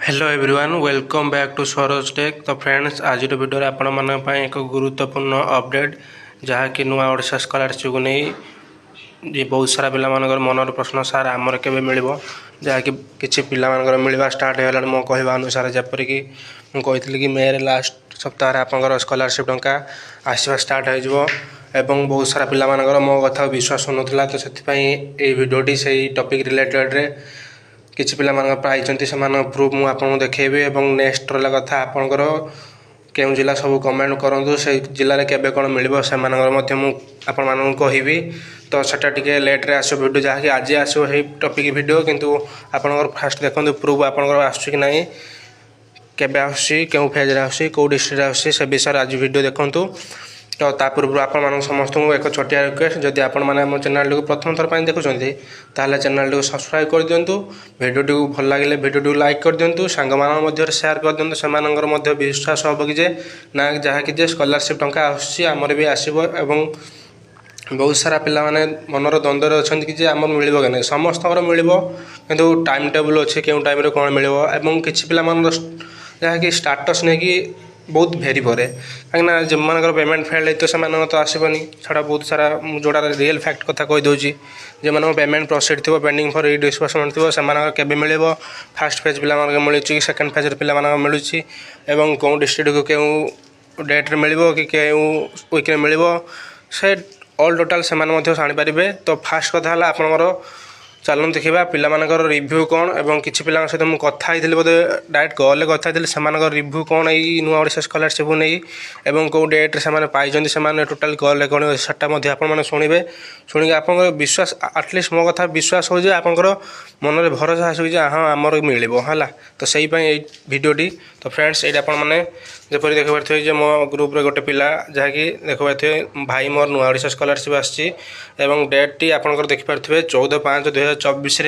Hello everyone welcome back to Saroj tech. तो friends आज video आपण मान एक गुरुत्वपूर्ण अपडेट जहाँकि नुआ ओडिशा स्कॉलरशिप को नहीं जी बहुत सारा पिला मानकर मनर प्रश्न सार आमर केबे मिलिबो जहाँकि किछि पिला मानकर मिलवा स्टार्ट होगा मो कहवा अनुसार जपरिक मुझे कि मे लास्ट सप्ताह आपंकर स्कॉलरशिप टंका आसवा स्टार्ट हो एवं बहुत सारा पिला मानकर मो कथा विश्वास होनुला। तो से भिडियोटी से टॉपिक रिलेटेड रे किछि पिला मान पाइछन्ति से प्रूफ मु आपको देखेबी एवं नेक्स्ट रहा कथा आपणकर केउं जिला सब कमेंट करूँ से जिले केबे कौन मिल से आपण कहबी। तो सेटा टिके लेट्रे आसो वीडियो जहाँकि आज आसो है टॉपिक वीडियो किंतु आपणकर फास्ट देखो प्रूफ आपणकर आसुछि कि नहीं केबे आसुछि केउं फेज रे आसुछि को डिस्ट्रिक्ट आसुछि से विषय आज वीडियो देखंतु। तो पूर्व आपण समस्त एक छोटिया रिक्वेस्ट जदि आपण मैंने आम चैनल को प्रथम थर पर देखुं ताहले चैनल को सब्सक्राइब कर दिंतु भिडियो भल लगे भिडियो लाइक कर दिंतु सांग शेयर कर दिंतु से विश्वास हम कि ना जहाँकि स्कॉलरशिप टंका आमर भी आसब एवं बहुत सारा पिला माने मनर द्वंद्वर अच्छा कि आम मिल कि नहीं समस्त मिल कि टाइम टेबल अच्छे क्यों टाइम कौन मिल कि पिला जहाँकि स्टाटस नहीं कि बहुत भेरी पड़े कहीं जो मान पेमेंट फेल तो से तो आसबनी छड़ा बहुत सारा जोड़ा रियल फैक्ट कथा कहीदे जो मान पेमेंट प्रोसीड थी पेंडिंग फॉर डिस्बर्समेंट थी से मिल फास्ट फेज पिला मिलूँ कि सेकेंड फेज पिला मिलूँ एवं कौन डिस्ट्रिक्ट को क्यों डेट्रे मिल कि क्यों वीक्रे मिल से ऑल टोटाल से जानी पारे। तो फास्ट कथा है आपंकर चलू देखा पिलामानकर रिव्यू कौन एवं किसी पिला सहित मुझे कथी बोधे डायरेक्ट कॉल कथी से रिव्यू कौन यही नुआ ओडिशा स्कॉलरशिप नहीं एवं कौ डेट्रे से पाई से टोटाल कॉल कौन से आपने शुणे शुणिक आप विश्वास आटलिस्ट मो कथा विश्वास हो आपंकर मन में भरोसा आस हाँ आमर मिल है। तो से भिडियोटी तो फ्रेंड्स ये आपने जपरी देख पारे मो ग्रुप रे गोटे पिला जहाँकि देख पारे भाई मोर नुआ ओडिशा स्कॉलरशिप आसी डेट आपंकर देखिपे 14/5/2024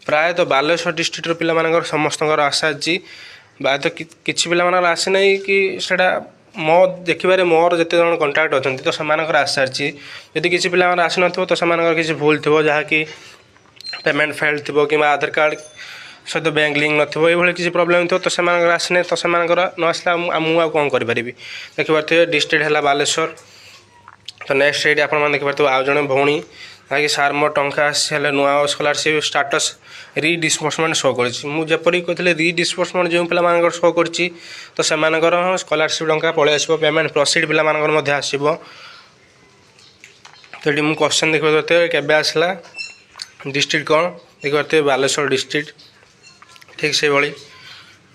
प्रायतः बालेश्वर डिस्ट्रिक्टर पिला समस्त आशा अच्छी तो किसी पिला आसी ना कि सेटा मो देखिबारे मोर जिते जन कंटाक्ट अच्छा तो से आशा अच्छी जदि किसी पिला आसी न तो से किसी भूल थी जहाँकि पेमेंट फेल थी कि आधार कार्ड सहित बैंक लिंक नथिबो ये किसी प्रॉब्लम थो तो से आसने तो से न आसला मुझे कौन करें देखिपे डिस्ट्रिक्ट है बालेश्वर। तो नेक्स्ट ये आप देखिपे आउ जड़े भौणी जहाँकि सार मोर टंका आसे नुआ स्कॉलरशिप स्टाटस रीडिस्बर्समेंट शो करपरी कहते रीडिस्बर्समेंट जो पिला शो कर तो से स्कॉलरशिप टंका पलि आस पेमेंट प्रोसीड पिला आसब। तो ये मुझे क्वेश्चन देखिए केबे आसला डिस्ट्रिक्ट कौन देखिए बालेश्वर डिस्ट्रिक्ट ठीक से भाई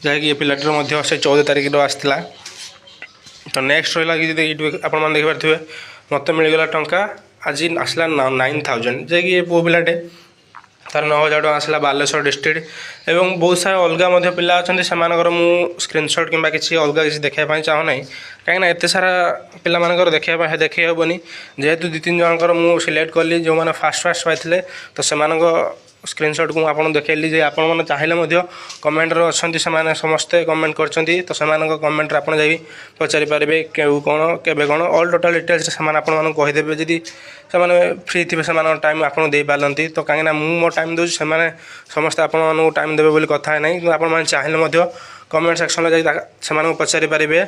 जहाँकि ये पिलाटर से 14 तारिख आसला। तो नेक्स्ट रहा कि आप देखिपे मत मिलगला टंका आज आसला 9,000 जैक ये पु पिलाटे तार 9,000 टका आसला बालेश्वर डिस्ट्रिक्ट एवं बहुत सारा अलग पिला अच्छा से मुझे स्क्रीनशॉट कि किसी अलग किसी देखापी चाहूना कहीं एत सारा पिला देखा देखे हेनी जेहेतु 2-3 जनकर मुझे सिलेक्ट कली जो मैंने फास्ट पाई तो से स्क्रीनशॉट को आपको देखली जे आप चाहिए कमेंटर अच्छा से समस्ते कमेंट कर तो से कमेंट आप पचारि पारे क्यों कौन के कौन ऑल टोटाल डिटेल्स कहीदेवे जदि से फ्री थे से टाइम आपको दे पारती तो कहीं मो टाइम दूसरी से समस्ते आपको टाइम देवे बोली कथा ना कि आप चाहिए कमेंट सेक्शन में जा पचारि पारे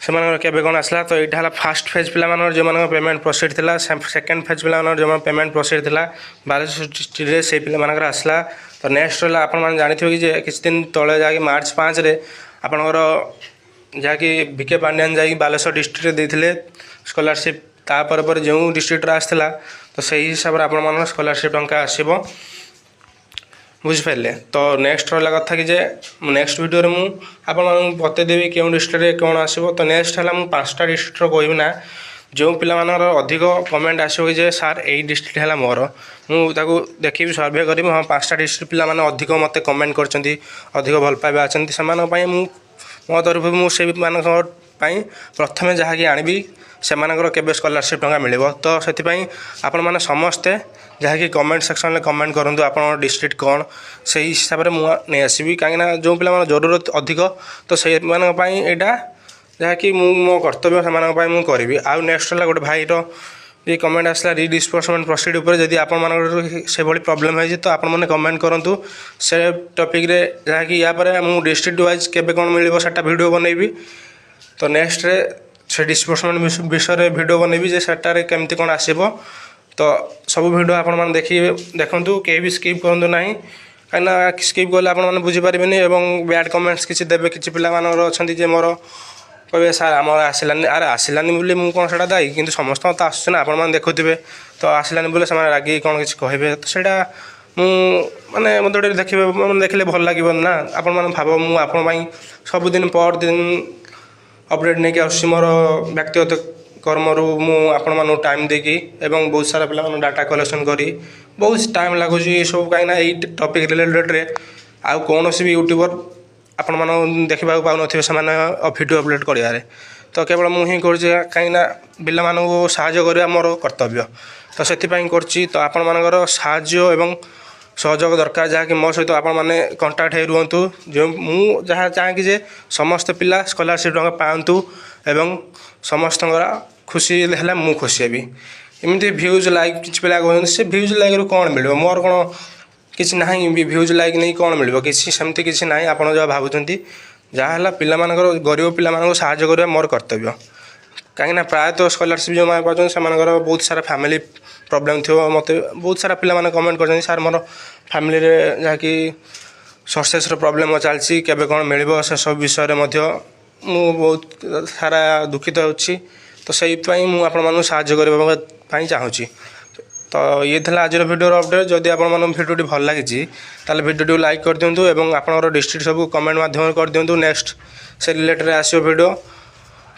से केबे कौन आसला। तो यहाँ फास्ट फेज पिला जो पेमेंट प्रोसीड थी सेकेंड फेज पिला जो पेमेंट प्रोसीड थी बालेश्वर डिस्ट्रिक्ट से पिला आसला। तो नेक्स्ट रहा आप जानी कि किसी दिन तले जहाँकि मार्च 5 आपणकर जहाँकि बीके पांड्यान जा बालेश्वर डिस्ट्रिक्ट देते स्कॉलरशिप तापर जो डिस्ट्रिक्ट आसला तो सही हिसाब से आप स्कॉलरशिप टंका आसब बुझिपारे। तो नेक्स्ट रहा कथा कि नेक्स्ट वीडियो में मुझे बतईदेवी क्यों डिस्ट्रिक्ट कौन आसो। तो नेक्स्ट है मुझे 5टा डिस्ट्रिक्ट कहबी ना जो पिला अधिक कमेंट आसो कि सार यही डिस्ट्रिक्ट है मोर मुझे देखी सर्वे करी हाँ 5टा डिस्ट्रिक्ट पिला अधिक मत कमेंट कर अधिक भल पाइबा अच्छा से मो तरफ मुझे प्रथम जहाँकि आनबी से केबे स्कॉलरशिप टंका मिल। तो से आपण मैंने समस्ते जहाँकि कमेंट सेक्शन में कमेंट करूँ आप डिस्ट्रिक्ट कौन से हिसाब से मुझे नहीं आसबि कहीं जो पिला जरूरत अधिक तो से यहाँ जहाँकि मो कर्तव्य से करी। आउ नेक्स्ट है गोटे भाईर ये कमेंट आसला रिडिस्बर्समेंट प्रोसीड उपर जदि आपण से भाई प्रॉब्लम है तो आपण मैंने कमेंट करूँ से टॉपिक रे जहाँकि या पर मु डिस्ट्रिक्ट वाइज केबे कौन मिल सेटा वीडियो बनैबी तो नेक्स्ट रे से डिस्बर्समेंट विषय वीडियो बनैबी जे सेटारे केमती कौन आसीबो तो सब वीडियो आपण मैंने देखु कहीं भी स्किप करूँ ना कहीं स्किप कले आपण मैंने बुझीपारे और बैड कमेंट्स किसी देवे किसी पिला अच्छा मोर कहे सार आम आसलानी अरे आसलानी बोली मुझे कौन से दायी कि समस्त तो आसना आपण मैंने देखुवे तो आसलानी बोले से रागी कौन किसी कहे तो सहीटा माने मत देखिए मैंने देखले भल लगे ना आपण मैंने भाव मुझे सबुदिन पर दिन अपडेट नहीं आस मोर व्यक्तिगत कर्मरू मुझे टाइम देकी एवं बहुत सारा पिला डाटा कलेक्शन करी बहुत टाइम लगुच सब कहीं टॉपिक रिलेटेड आउ कौन भी यूट्यूबर आपण मान देखा पाऊन से वीडियो अपलोड कर तो केवल मुझे कहीं पिला साहय करवा मोर कर्तव्य तो से तो आपण मानकर साहय एवं सहयोग दरकार जहाँकि मो सहित आपण मैंने कंटाक्ट हो रुहतु जो मुझे चाहे कि समस्त पिला स्कॉलरशिप टंका पातु एवं समस्त खुशी है मु खुशी हेबी एमती भ्यूज लाइक किसी पिला कहते से भ्यूज लाइक रू कौन मिल मोर कौन किसी ना भ्यूज लाइक नहीं कौन मिल किसी सेमती किसी ना आप भावुंट जहाँ पिला गरीब पिला साहय करवा मोर कर्तव्य कहीं प्रायतः स्कॉलरशिप जो मैं पाँच से बहुत सारा फैमिली प्रॉब्लम थी मत बहुत सारा पिला कमेंट कर सार मोर फैमिली जहाँकि सोर्सेस प्रॉब्लम चलती केबे कौन मिल से सब विषय में बहुत सारा दुखित होची तो से मुझे साहय करने चाहूँगी तो ये था आज वीडियो अपडेट जदि आप भिडियो भल लगी ताले वीडियो लाइक कर दिंतु और आप डिस्ट्रिक्ट सब कमेंट माध्यम कर दिंतु नेक्स्ट से रिलेटेड आसो वीडियो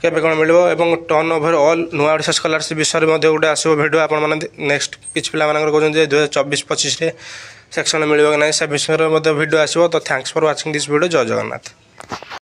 केबे कौन मिल टर्न ओवर ऑल नुआ ओडिशा स्कॉलरशिप विषय में गोटे आसो वीडियो आपने नेक्स्ट किसी पिला कहते 2024-25 सेक्शन मिल ना से विषय में वीडियो आसो तो thanks for watching this video जय जगन्नाथ।